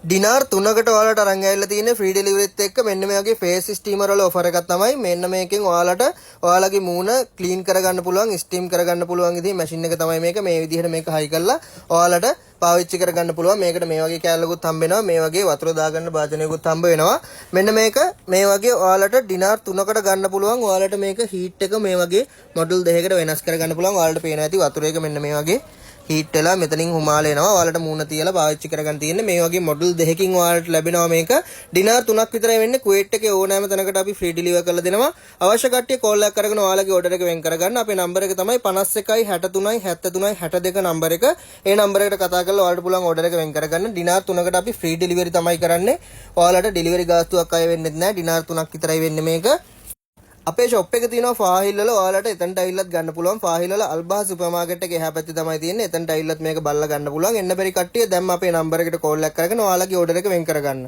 Dinar 3කට ඔයාලට අරන් ඇවිල්ලා තියෙන්නේ ෆ්‍රී ඩෙලිවරිත් එක්ක මෙන්න මේ වගේ ෆේස් ස්ටීමර් වල ඔෆර් එකක් තමයි. මෙන්න මේකෙන් ඔයාලට ඔයාලගේ මූණ ක්ලීන් කරගන්න පුළුවන්, ස්ටීම් කරගන්න පුළුවන් ඉතින් මැෂින් එක තමයි මේක. මේ විදිහට මේක හයි කරලා ඔයාලට පාවිච්චි කරගන්න පුළුවන්. මේකට මේ වගේ කෑල්ලකුත් හම්බ වෙනවා. මේ වගේ වතුර දාගන්න භාජනයකුත් හම්බ වෙනවා. මෙන්න මේක මේ වගේ ඔයාලට ඩිනාර් 3කට ගන්න පුළුවන්. ඔයාලට මේක හීට් එක මේ වගේ මොඩල් දෙකකට වෙනස් කරගන්න පුළුවන්. ඔයාලට පේනවා ඇති වතුර එක මෙන්න මේ වගේ හීට් වෙලා මෙතනින් හුමාල එනවා. ඔයාලට මූණ තියලා පාවිච්චි කරගන්න තියෙන්නේ. මේ වගේ මොඩල් දෙකකින් ඔයාලට ලැබෙනවා මේක. ඩිනාර් 3ක් විතරයි වෙන්නේ. කුවේට් එකේ ඕනෑම තැනකට අපි ෆ්‍රී ඩෙලිවර් කරලා දෙනවා. අවශ්‍ය කට්ටිය කෝල් එකක් කරගෙන ඔයාලගේ ඕඩර් එක වෙන් කරගන්න. අපේ නම්බර එක තමයි 51 63 73 62 නම්බර එක. ඒ නම්බර එකට කතා කරලා ඔයාලට පුළුවන් ඕඩර් එක වෙන් කරගන්න. ඩිනාර් 3කට අපි ෆ්‍රී ඩෙලිවරි තමයි කරන්නේ. ඔයාලට ඩෙලිවරි ගාස්තුවක් අය වෙන්නේ නැහැ. ඩිනාර් 3ක් විතරයි වෙන්නේ මේක. අපේ ෂොප් එක තියෙනවා ෆාහිල් වල. ඔයාලට එතනට ඇවිල්ලත් ගන්න පුළුවන්. ෆාහිල් වල අල්බා සුපර් මාකට් එකේ එහා පැත්තේ තමයි තියෙන්නේ. එතනට ඇවිල්ලත් මේක බලලා ගන්න පුළුවන්. එන්න බැරි කට්ටිය දැන් අපේ නම්බර එකට කෝල් එකක් කරගෙන ඔයාලගේ ඕඩර් එක වෙන් කරගන්න.